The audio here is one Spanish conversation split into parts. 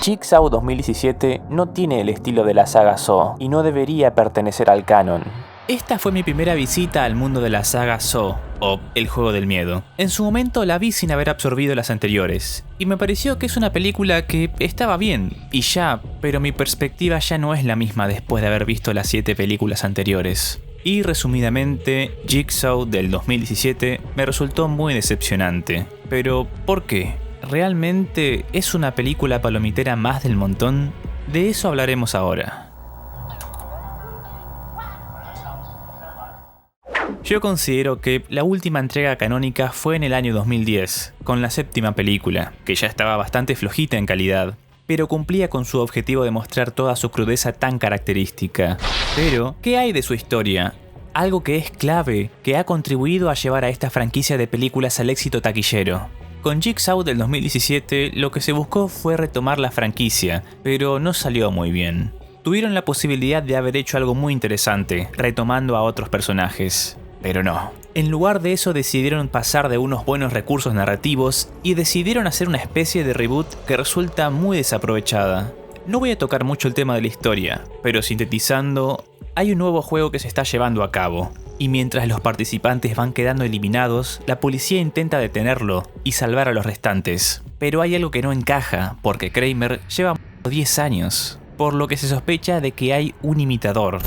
Jigsaw 2017 no tiene el estilo de la saga Saw y no debería pertenecer al canon. Esta fue mi primera visita al mundo de la saga Saw, o El Juego del Miedo. En su momento la vi sin haber absorbido las anteriores, y me pareció que es una película que estaba bien, y ya, pero mi perspectiva ya no es la misma después de haber visto las 7 películas anteriores. Y resumidamente, Jigsaw del 2017 me resultó muy decepcionante. Pero, ¿por qué? ¿Realmente es una película palomitera más del montón? De eso hablaremos ahora. Yo considero que la última entrega canónica fue en el año 2010, con la 7ª película, que ya estaba bastante flojita en calidad, pero cumplía con su objetivo de mostrar toda su crudeza tan característica. Pero, ¿qué hay de su historia? Algo que es clave, que ha contribuido a llevar a esta franquicia de películas al éxito taquillero. Con Jigsaw del 2017, lo que se buscó fue retomar la franquicia, pero no salió muy bien. Tuvieron la posibilidad de haber hecho algo muy interesante, retomando a otros personajes. Pero no. En lugar de eso decidieron pasar de unos buenos recursos narrativos y decidieron hacer una especie de reboot que resulta muy desaprovechada. No voy a tocar mucho el tema de la historia, pero sintetizando, hay un nuevo juego que se está llevando a cabo, y mientras los participantes van quedando eliminados, la policía intenta detenerlo y salvar a los restantes. Pero hay algo que no encaja, porque Kramer lleva 10 años, por lo que se sospecha de que hay un imitador.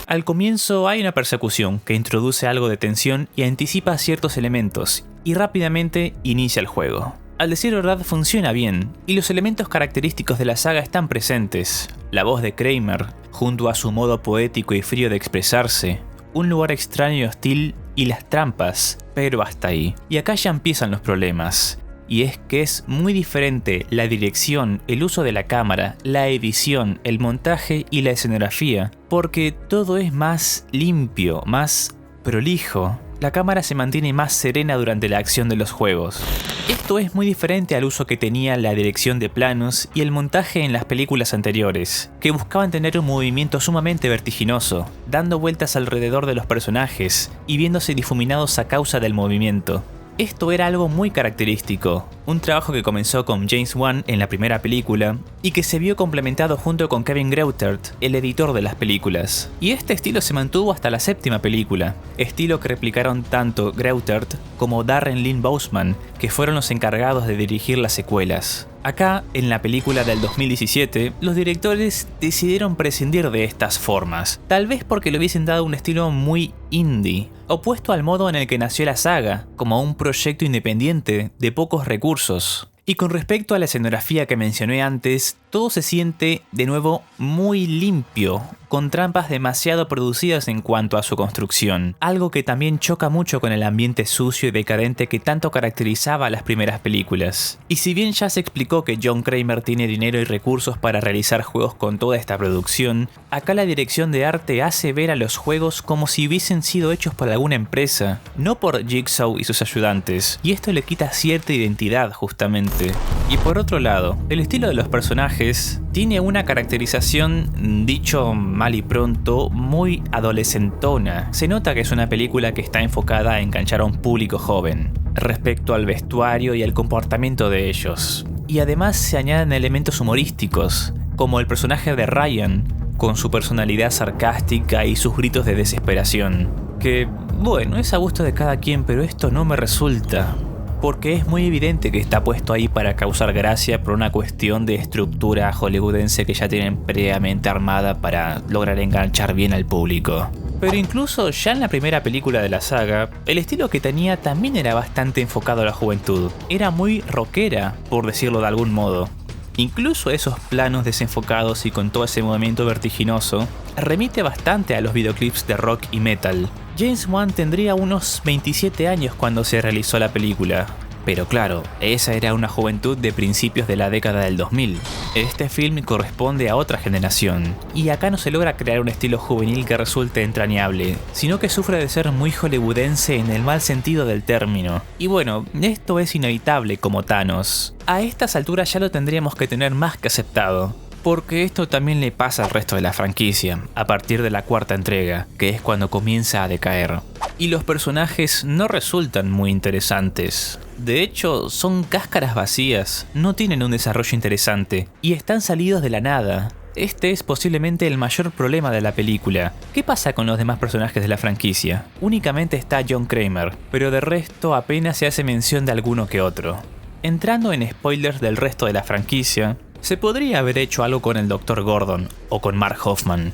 Al comienzo hay una persecución que introduce algo de tensión y anticipa ciertos elementos, y rápidamente inicia el juego. Al decir verdad funciona bien, y los elementos característicos de la saga están presentes. La voz de Kramer, junto a su modo poético y frío de expresarse, un lugar extraño y hostil y las trampas, pero hasta ahí. Y acá ya empiezan los problemas. Y es que es muy diferente la dirección, el uso de la cámara, la edición, el montaje y la escenografía, porque todo es más limpio, más prolijo. La cámara se mantiene más serena durante la acción de los juegos. Esto es muy diferente al uso que tenía la dirección de planos y el montaje en las películas anteriores, que buscaban tener un movimiento sumamente vertiginoso, dando vueltas alrededor de los personajes y viéndose difuminados a causa del movimiento. Esto era algo muy característico, un trabajo que comenzó con James Wan en la primera película y que se vio complementado junto con Kevin Greutert, el editor de las películas. Y este estilo se mantuvo hasta la 7ª película, estilo que replicaron tanto Greutert como Darren Lynn Bousman, que fueron los encargados de dirigir las secuelas. Acá, en la película del 2017, los directores decidieron prescindir de estas formas, tal vez porque le hubiesen dado un estilo muy indie, opuesto al modo en el que nació la saga, como un proyecto independiente de pocos recursos. Y con respecto a la escenografía que mencioné antes, todo se siente de nuevo muy limpio, con trampas demasiado producidas en cuanto a su construcción, algo que también choca mucho con el ambiente sucio y decadente que tanto caracterizaba a las primeras películas. Y si bien ya se explicó que John Kramer tiene dinero y recursos para realizar juegos con toda esta producción, acá la dirección de arte hace ver a los juegos como si hubiesen sido hechos por alguna empresa, no por Jigsaw y sus ayudantes, y esto le quita cierta identidad justamente. Y por otro lado, el estilo de los personajes tiene una caracterización, dicho mal y pronto, muy adolescentona. Se nota que es una película que está enfocada a enganchar a un público joven, respecto al vestuario y al comportamiento de ellos. Y además se añaden elementos humorísticos, como el personaje de Ryan, con su personalidad sarcástica y sus gritos de desesperación. Que, bueno, es a gusto de cada quien, pero esto no me resulta. Porque es muy evidente que está puesto ahí para causar gracia por una cuestión de estructura hollywoodense que ya tienen previamente armada para lograr enganchar bien al público. Pero incluso ya en la primera película de la saga, el estilo que tenía también era bastante enfocado a la juventud. Era muy rockera, por decirlo de algún modo. Incluso esos planos desenfocados y con todo ese movimiento vertiginoso, remite bastante a los videoclips de rock y metal. James Wan tendría unos 27 años cuando se realizó la película, pero claro, esa era una juventud de principios de la década del 2000. Este film corresponde a otra generación, y acá no se logra crear un estilo juvenil que resulte entrañable, sino que sufre de ser muy hollywoodense en el mal sentido del término. Y bueno, esto es inevitable como Thanos. A estas alturas ya lo tendríamos que tener más que aceptado. Porque esto también le pasa al resto de la franquicia, a partir de la 4ª entrega, que es cuando comienza a decaer. Y los personajes no resultan muy interesantes. De hecho, son cáscaras vacías, no tienen un desarrollo interesante y están salidos de la nada. Este es posiblemente el mayor problema de la película. ¿Qué pasa con los demás personajes de la franquicia? Únicamente está John Kramer, pero de resto apenas se hace mención de alguno que otro. Entrando en spoilers del resto de la franquicia, se podría haber hecho algo con el Dr. Gordon o con Mark Hoffman.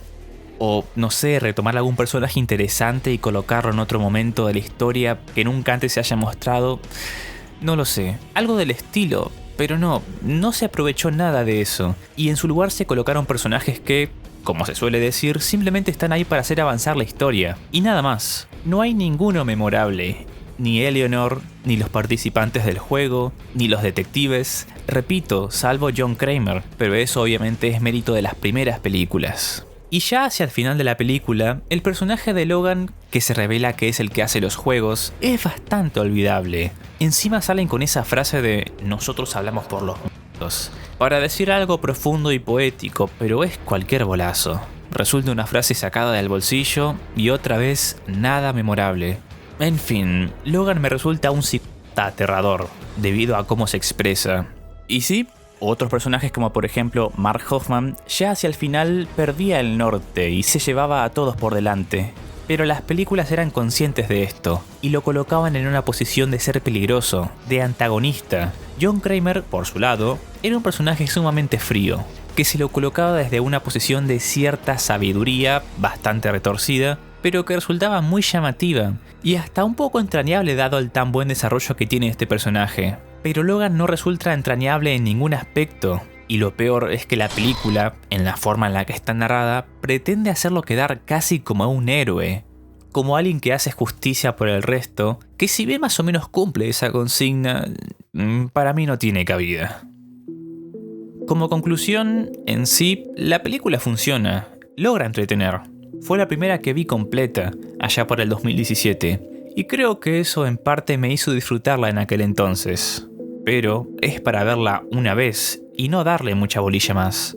O, no sé, retomar algún personaje interesante y colocarlo en otro momento de la historia que nunca antes se haya mostrado. No lo sé, algo del estilo, pero no se aprovechó nada de eso. Y en su lugar se colocaron personajes que, como se suele decir, simplemente están ahí para hacer avanzar la historia. Y nada más. No hay ninguno memorable. Ni Eleanor, ni los participantes del juego, ni los detectives. Repito, salvo John Kramer, pero eso obviamente es mérito de las primeras películas. Y ya hacia el final de la película, el personaje de Logan, que se revela que es el que hace los juegos, es bastante olvidable. Encima salen con esa frase de "nosotros hablamos por los muertos", para decir algo profundo y poético, pero es cualquier bolazo. Resulta una frase sacada del bolsillo y otra vez nada memorable. En fin, Logan me resulta un psicópata aterrador, debido a cómo se expresa. Y sí, otros personajes como por ejemplo Mark Hoffman ya hacia el final perdía el norte y se llevaba a todos por delante. Pero las películas eran conscientes de esto y lo colocaban en una posición de ser peligroso, de antagonista. John Kramer, por su lado, era un personaje sumamente frío, que se lo colocaba desde una posición de cierta sabiduría bastante retorcida, pero que resultaba muy llamativa y hasta un poco entrañable dado el tan buen desarrollo que tiene este personaje. Pero Logan no resulta entrañable en ningún aspecto, y lo peor es que la película, en la forma en la que está narrada, pretende hacerlo quedar casi como un héroe, como alguien que hace justicia por el resto, que si bien más o menos cumple esa consigna, para mí no tiene cabida. Como conclusión, en sí, la película funciona, logra entretener. Fue la primera que vi completa, allá por el 2017, y creo que eso en parte me hizo disfrutarla en aquel entonces. Pero es para verla una vez y no darle mucha bolilla más.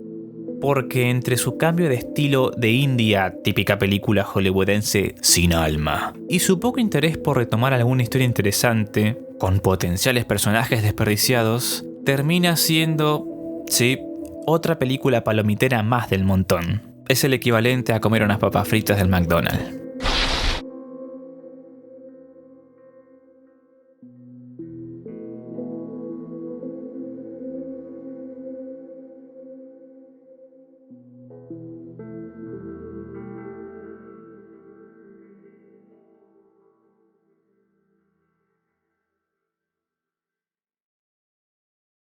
Porque entre su cambio de estilo de indie a típica película hollywoodense sin alma, y su poco interés por retomar alguna historia interesante, con potenciales personajes desperdiciados, termina siendo, sí, otra película palomitera más del montón. Es el equivalente a comer unas papas fritas del McDonald's.